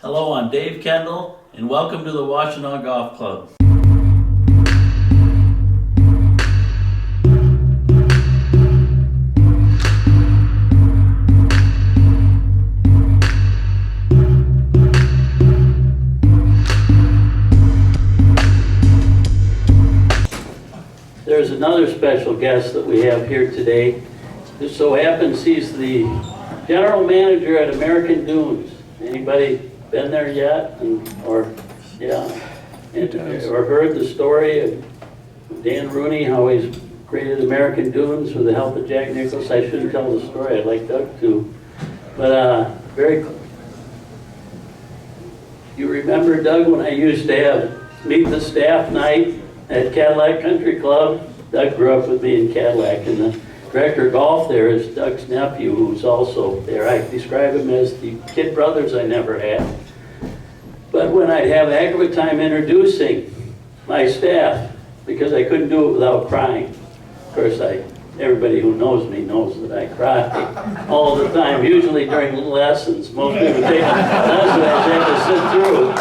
Hello, I'm Dave Kendall, and welcome to the Washtenaw Golf Club. There's another special guest that we have here today. Just so happens he's the general manager at American Dunes. Anybody been there yet? Or heard the story of Dan Rooney, how he's created American Dunes with the help of Jack Nicklaus? I shouldn't tell the story, I'd like Doug to. But you remember, Doug, when I used to have meet the staff night at Cadillac Country Club? Doug grew up with me in Cadillac, and the director of golf there is Doug's nephew, who's also there. I describe him as the kid brothers I never had. But when I'd have a heck of a time introducing my staff, because I couldn't do it without crying. Of course, everybody who knows me knows that I cry all the time, usually during lessons. Most people take lessons, I have to sit through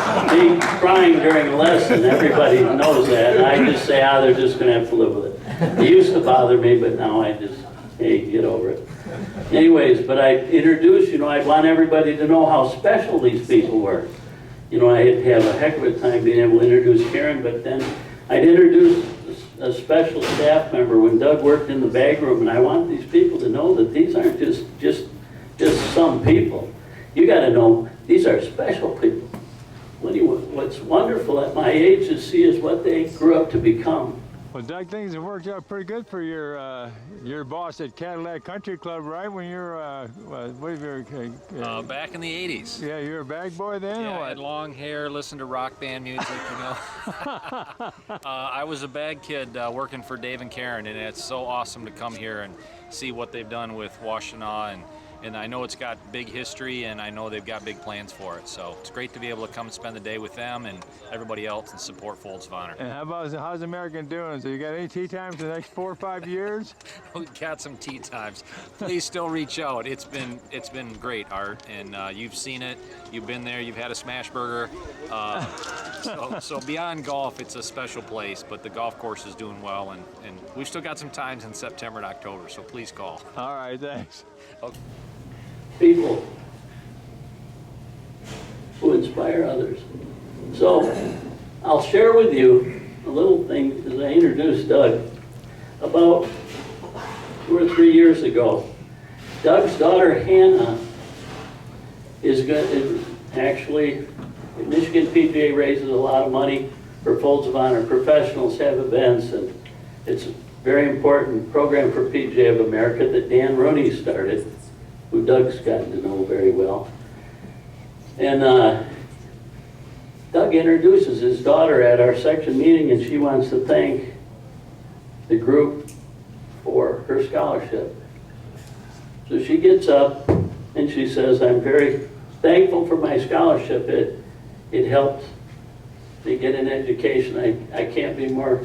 me crying during a lesson. Everybody knows that. And I just say, they're just going to have to live with it. It used to bother me, but now I just, hey, get over it. Anyways, but I introduced, I'd want everybody to know how special these people were. I'd have a heck of a time being able to introduce Karen, but then I'd introduce a special staff member when Doug worked in the bag room, and I want these people to know that these aren't just some people. You got to know these are special people. What's wonderful at my age to see is what they grew up to become. Well, Doug, things have worked out pretty good for your boss at Cadillac Country Club, right? When you're back in the 80s. Yeah, you were a bag boy then, yeah, or what? I had long hair, listened to rock band music, I was a bag kid working for Dave and Karen, and it's so awesome to come here and see what they've done with Washtenaw, and I know it's got big history, and I know they've got big plans for it. So it's great to be able to come and spend the day with them and everybody else and support Folds of Honor. And how's American doing? So you got any tee times for the next 4 or 5 years? We've got some tee times. Please still reach out. It's been great, Art, and you've seen it. You've been there. You've had a smash burger. So beyond golf, it's a special place, but the golf course is doing well, and we've still got some times in September and October, so please call. All right, thanks. Okay. People who inspire others. So I'll share with you a little thing as I introduced Doug. About 2 or 3 years ago, Doug's daughter Hannah is actually, Michigan PGA raises a lot of money for Folds of Honor. Professionals have events, and it's a very important program for PGA of America that Dan Rooney started, who Doug's gotten to know very well. And Doug introduces his daughter at our section meeting, and she wants to thank the group for her scholarship. So she gets up and she says, I'm very thankful for my scholarship. It helped me get an education. I can't be more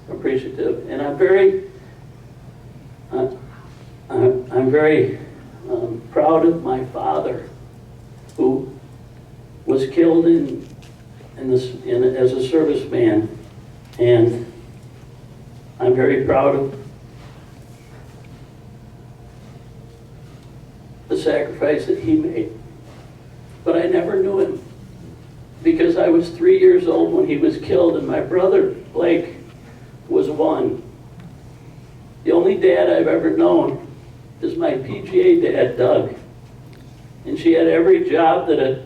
appreciative. And I'm very proud of my father, who was killed as a serviceman, and I'm very proud of the sacrifice that he made. But I never knew him, because I was 3 years old when he was killed, and my brother Blake was 1. The only dad I've ever known is my PGA dad, Doug. And she had every job that a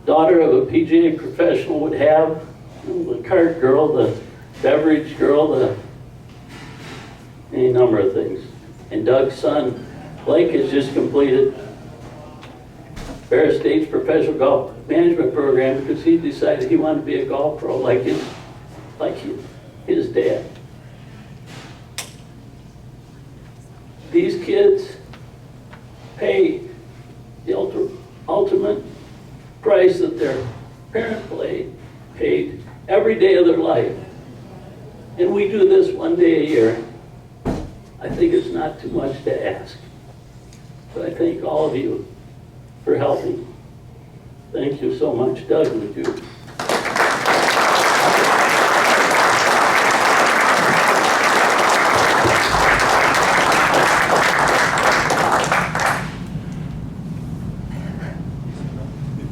daughter of a PGA professional would have. The cart girl, the beverage girl, any number of things. And Doug's son, Blake, has just completed Ferris State's professional golf management program because he decided he wanted to be a golf pro like his dad. These kids pay the ultimate price that their parent paid every day of their life. And we do this one day a year. I think it's not too much to ask. But I thank all of you for helping Thank you so much. Doug, would you?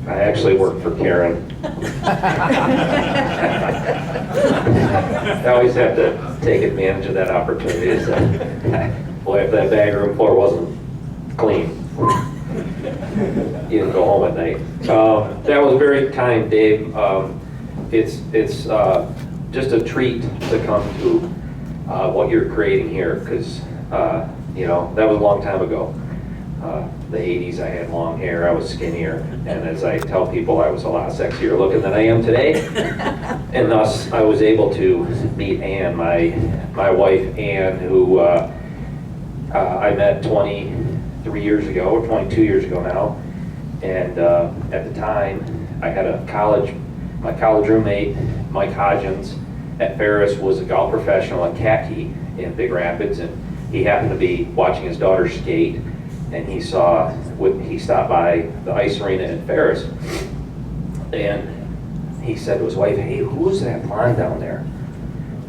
I actually work for Karen. I always have to take advantage of that opportunity. So, boy, if that bag room floor wasn't clean, you didn't go home at night. That was very kind, Dave. It's just a treat to come to what you're creating here, because you know, that was a long time ago. The 80s, I had long hair, I was skinnier, and as I tell people, I was a lot sexier looking than I am today. And thus, I was able to meet Ann, my wife Ann, who I met 23 years ago, or 22 years ago now. And at the time, I had my college roommate, Mike Hodgins, at Ferris, was a golf professional at Khaki in Big Rapids, and he happened to be watching his daughter skate, and he stopped by the ice arena in Ferris, and he said to his wife, "Hey, who's that blonde down there?"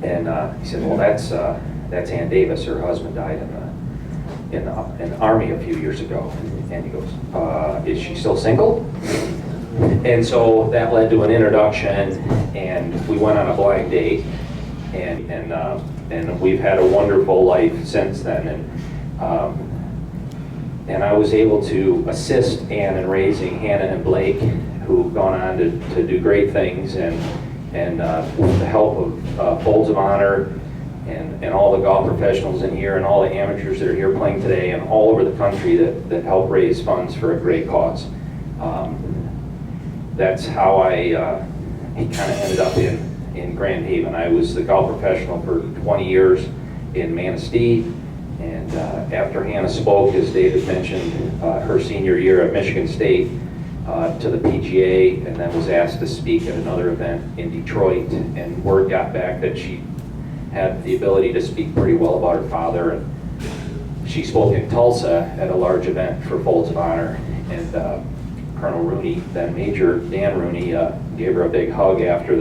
And he said, "Well, that's Ann Davis. Her husband died in the Army a few years ago." And he goes, "Is she still single?" And so that led to an introduction, and we went on a blind date, and we've had a wonderful life since then. And I was able to assist Ann in raising Hannah and Blake, who've gone on to do great things, and with the help of Folds of Honor and all the golf professionals in here and all the amateurs that are here playing today and all over the country that help raise funds for a great cause. That's how I kind of ended up in Grand Haven. I was the golf professional for 20 years in Manistee. And after Hannah spoke, as David mentioned, her senior year at Michigan State to the PGA, and then was asked to speak at another event in Detroit, and word got back that she had the ability to speak pretty well about her father, and she spoke in Tulsa at a large event for Folds of Honor, and Colonel Rooney, then Major Dan Rooney, gave her a big hug after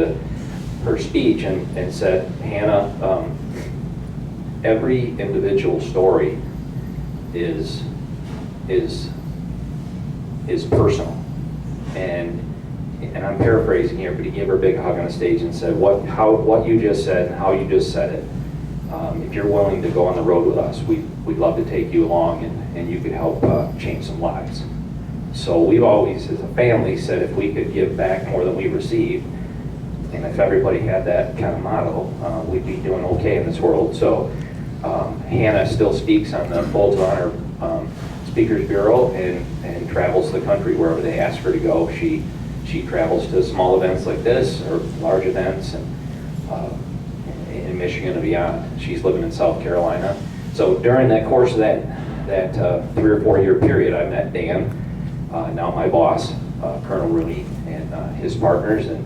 her speech and said, "Hannah, every individual story is personal," and I'm paraphrasing here, but he gave her a big hug on the stage and said, "What you just said and how you just said it. If you're willing to go on the road with us, we'd love to take you along, and you could help change some lives." So we've always, as a family, said if we could give back more than we received, and if everybody had that kind of motto, we'd be doing okay in this world. So. Hannah still speaks on the Folds of Honor Speakers Bureau and travels the country wherever they ask her to go. She travels to small events like this or large events and in Michigan and beyond. She's living in South Carolina. So during that course of that 3 or 4 year period, I met Dan, now my boss, Colonel Rooney, and his partners, and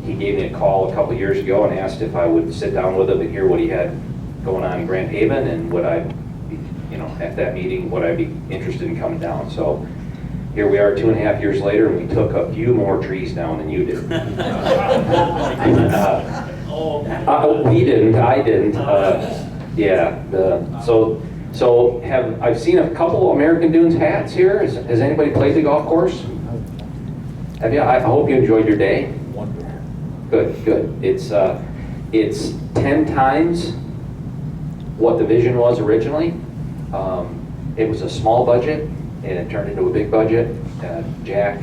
he gave me a call a couple years ago and asked if I would sit down with him and hear what he had going on in Grand Haven, and would I be, at that meeting, would I be interested in coming down? So here we are 2.5 years later, and we took a few more trees down than you did. We didn't, I didn't. I've seen a couple American Dunes hats here. Has anybody played the golf course? Have you? I hope you enjoyed your day. Good. It's 10 times what the vision was originally. It was a small budget, and it turned into a big budget. Jack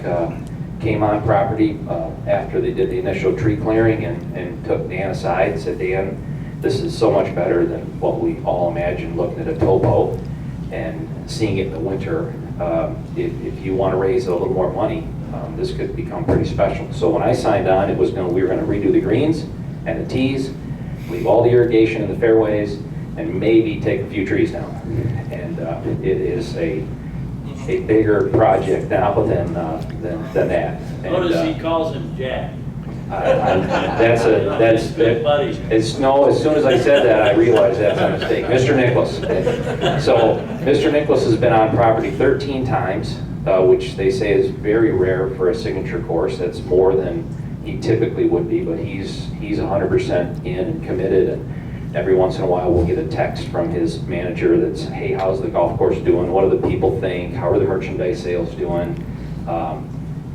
came on property after they did the initial tree clearing and took Dan aside and said, "Dan, this is so much better than what we all imagined looking at a towboat and seeing it in the winter. If you want to raise a little more money, this could become pretty special." So when I signed on, we were going to redo the greens and the tees, leave all the irrigation in the fairways, and maybe take a few trees down. And it is a bigger project now than that. And, Notice he calls him Jack. That's good buddies. No, as soon as I said that, I realized that's a mistake. Mr. Nicholas. So Mr. Nicholas has been on property 13 times. which they say is very rare for a signature course. That's more than he typically would be, but he's 100% in and committed, and every once in a while we'll get a text from his manager that's, hey, how's the golf course doing? What do the people think? How are the merchandise sales doing?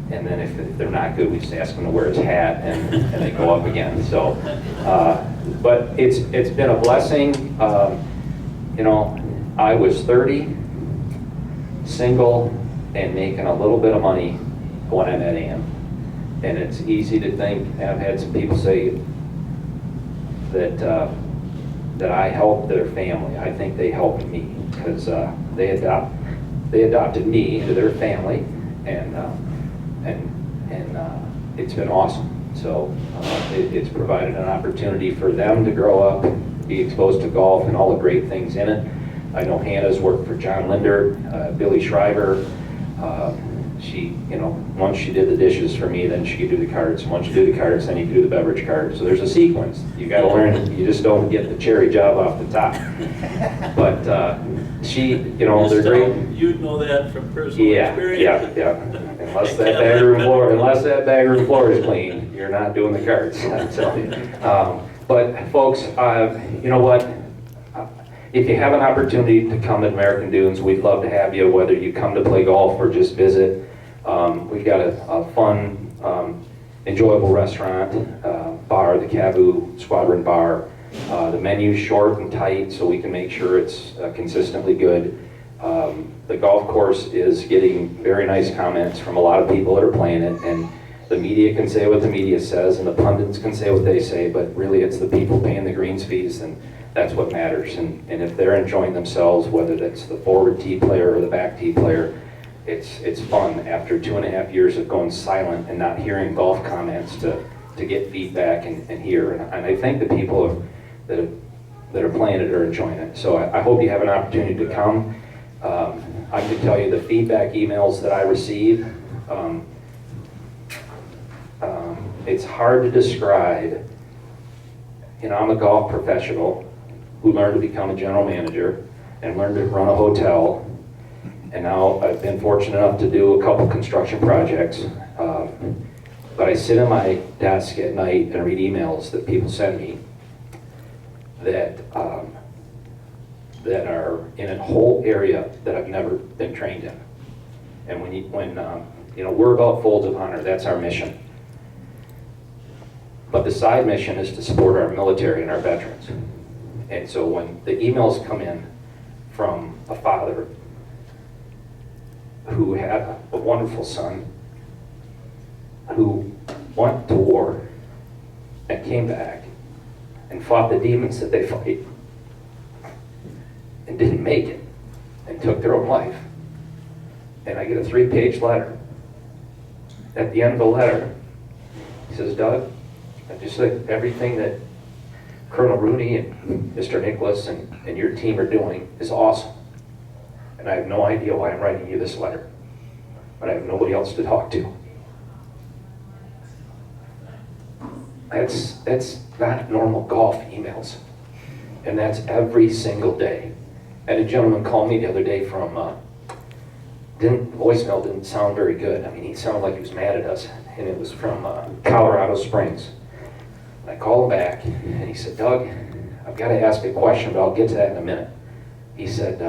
And then if they're not good, we just ask him to wear his hat, and they go up again. So, but it's been a blessing. You know, I was 30, single, and making a little bit of money when I met Ann. And it's easy to think, and I've had some people say that that I helped their family. I think they helped me, because they adopted me into their family, and it's been awesome. So it's provided an opportunity for them to grow up, be exposed to golf and all the great things in it. I know Hannah's worked for John Linder, Billy Schreiber. She, you know, once she did the dishes for me, then she could do the cards. Once you do the cards, then you can do the beverage cards. So there's a sequence. You got to learn. You just don't get the cherry job off the top. But she, you know, they're great. You'd know that from personal experience. Yeah. Unless that bag room floor is clean, you're not doing the cards. I'm telling you. But folks, you know what? If you have an opportunity to come to American Dunes, we'd love to have you, whether you come to play golf or just visit. We've got a fun, enjoyable restaurant, bar, the Cavu Squadron Bar. The menu's short and tight, so we can make sure it's consistently good. The golf course is getting very nice comments from a lot of people that are playing it, and the media can say what the media says, and the pundits can say what they say, but really it's the people paying the greens fees, and that's what matters. And if they're enjoying themselves, whether that's the forward tee player or the back tee player, it's fun after 2.5 years of going silent and not hearing golf comments to get feedback and hear. And I think the people that are playing it are enjoying it. So I hope you have an opportunity to come. I can tell you the feedback emails that I receive, it's hard to describe. You know, I'm a golf professional who learned to become a general manager and learned to run a hotel, and now I've been fortunate enough to do a couple construction projects. But I sit at my desk at night and read emails that people send me that that are in a whole area that I've never been trained in. And when you know, we're about folds of honor, that's our mission. But the side mission is to support our military and our veterans. And so when the emails come in from a father who had a wonderful son who went to war and came back and fought the demons that they fight and didn't make it and took their own life, and I get a 3-page letter. At the end of the letter, he says, Doug, I just said everything that Colonel Rooney and Mr. Nicholas and your team are doing is awesome. And I have no idea why I'm writing you this letter, but I have nobody else to talk to. That's not normal golf emails. And that's every single day. I had a gentleman call me the other day from, voicemail didn't sound very good. I mean, he sounded like he was mad at us, and it was from Colorado Springs. And I called him back, and he said, Doug, I've got to ask a question, but I'll get to that in a minute. He said,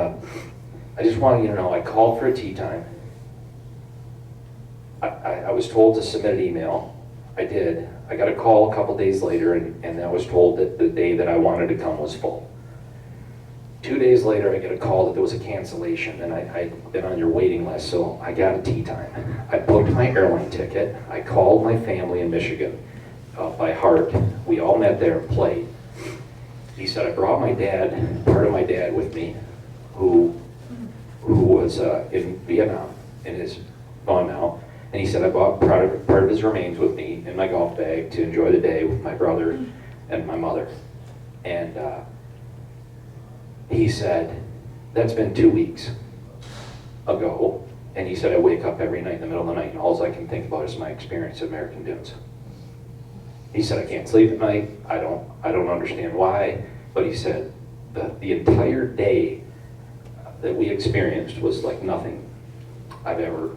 I just wanted you to know I called for a tee time. I was told to submit an email. I did. I got a call a couple days later, and I was told that the day that I wanted to come was full. 2 days later, I get a call that there was a cancellation, and I'd been on your waiting list, so I got a tee time. I booked my airline ticket. I called my family in Michigan by heart. We all met there and played. He said, I brought my dad, part of my dad with me, who was in Vietnam and is gone now. And he said, I brought part of his remains with me in my golf bag to enjoy the day with my brother and my mother. And he said, that's been 2 weeks ago. And he said, I wake up every night in the middle of the night and all I can think about is my experience at American Dunes. He said, I can't sleep at night. I don't understand why. But he said, the entire day that we experienced was like nothing I've ever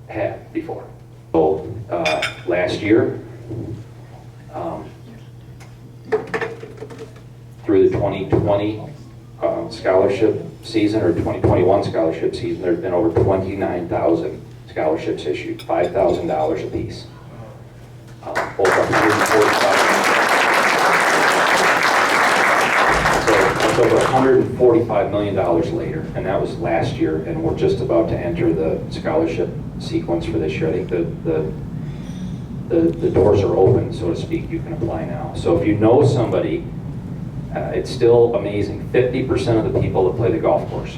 had before. So last year, through the 2020 scholarship season or 2021 scholarship season, there's been over 29,000 scholarships issued, $5,000 apiece. Over 145. So it's over $145 million later, and that was last year, and we're just about to enter the scholarship sequence for this year. I think the doors are open, so to speak. You can apply now. So if you know somebody, it's still amazing. 50% of the people that play the golf course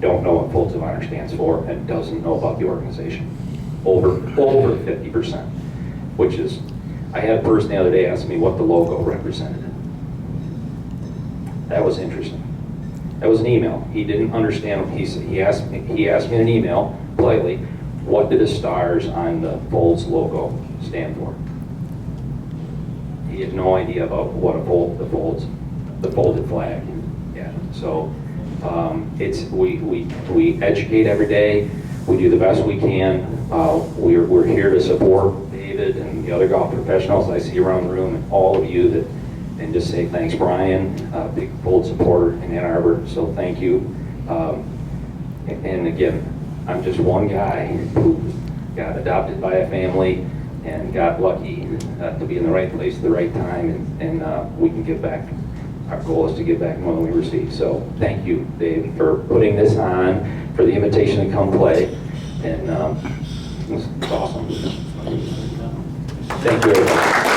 don't know what Folds of Honor stands for and doesn't know about the organization. Over 50%, which is, I had a person the other day ask me what the logo represented. That was interesting. That was an email. He didn't understand. He asked me in an email politely, what do the stars on the Folds logo stand for? He had no idea about what the folded flag. Yeah. So we educate every day. We do the best we can. We're here to support David and the other golf professionals I see around the room, and all of you that. And just say thanks, Brian, big Fold supporter in Ann Arbor. So thank you. And again, I'm just one guy who got adopted by a family and got lucky to be in the right place at the right time, and we can give back. Our goal is to give back more than we receive. So thank you, Dave, for putting this on, for the invitation to come play, and it's awesome. Thank you, everybody.